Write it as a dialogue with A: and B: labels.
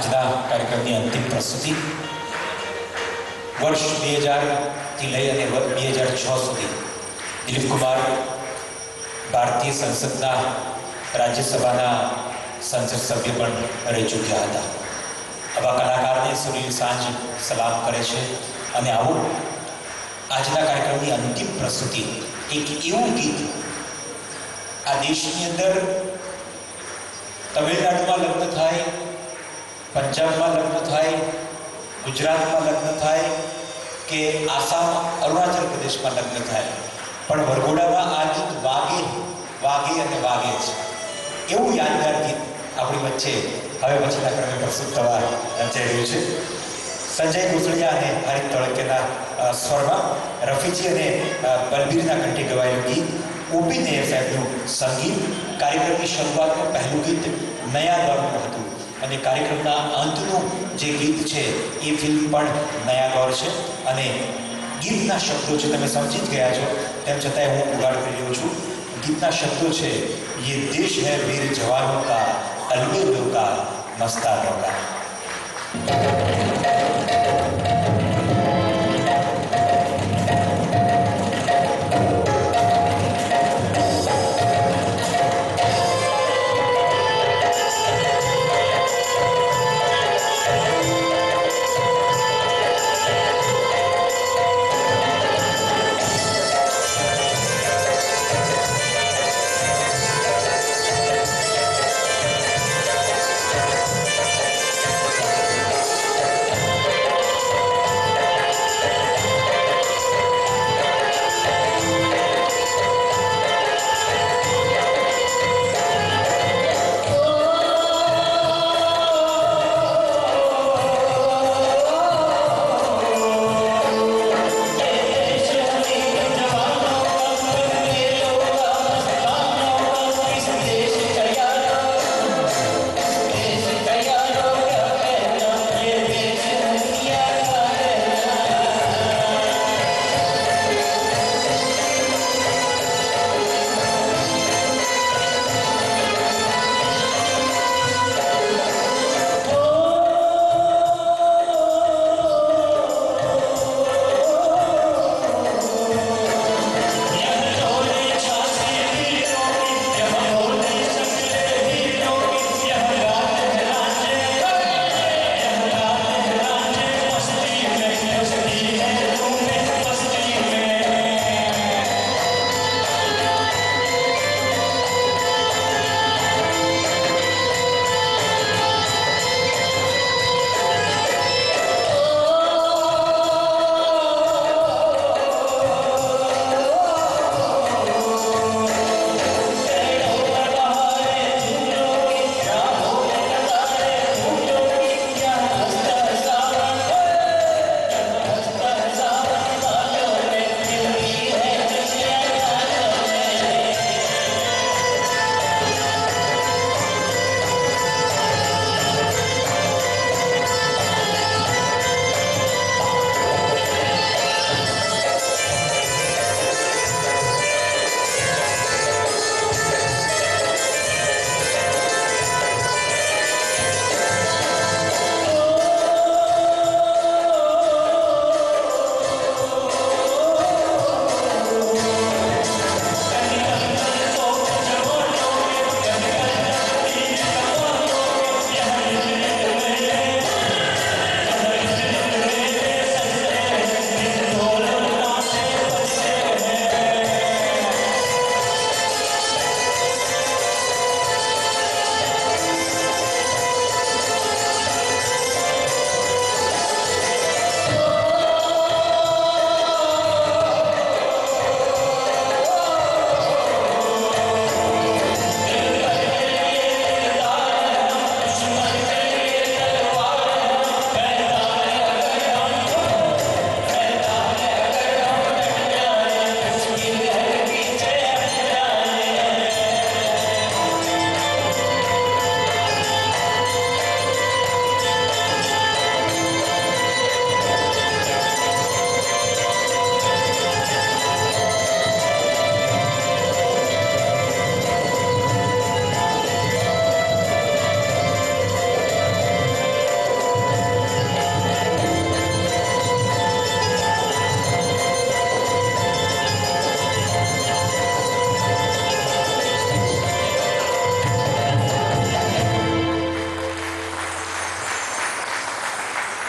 A: આજના કાર્યક્રમની અંતિમ પ્રસ્તુતિ વર્ષ 2000થી લઈ અને 2006 સુધી દિલીપ કુમાર ભારતીય સંસદના રાજ્યસભાના સંસદ સભ્ય પણ રહી ચૂક્યા હતા. આવા કલાકારને સુરીલ સાંજ સલામ કરે છે. અને આવું આજના કાર્યક્રમની અંતિમ પ્રસ્તુતિ એક એવું ગીત, આ દેશની અંદર તમિલનાડુમાં લગ્ન થાય, પંજાબમાં લગ્ન થાય, ગુજરાતમાં લગ્ન થાય કે આસામ અરુણાચલ પ્રદેશમાં લગ્ન થાય, પણ વરઘોડામાં આ ગીત વાગે વાગે અને વાગે છે. એવું યાદગાર ગીત આપણી વચ્ચે હવે પછીના ક્રમે પ્રસ્તુત થવા જઈ રહ્યું છે. સંજય કુસડિયા અને હરિત તોળકિયાના સ્વરમાં રફીજી અને બલબીરના કંઠે ગવાયેલું ગીત, ઓપી નૈયર સાહેબનું સંગીત. કાર્યક્રમની શરૂઆતનું પહેલું ગીત નયા દોરનું હતું અને કાર્યક્રમના અંતનું જે ગીત છે એ ફિલ્મ પણ નયા દોર છે. અને ગીતના શબ્દો છે, તમે સમજી જ ગયા છો, તેમ છતાંય હું ઉગાડ કરી રહ્યો છું. ગીતના શબ્દો છે, યે દેશ હૈ વીર જવાનોं का, अलबेलों का, मस्तानों का.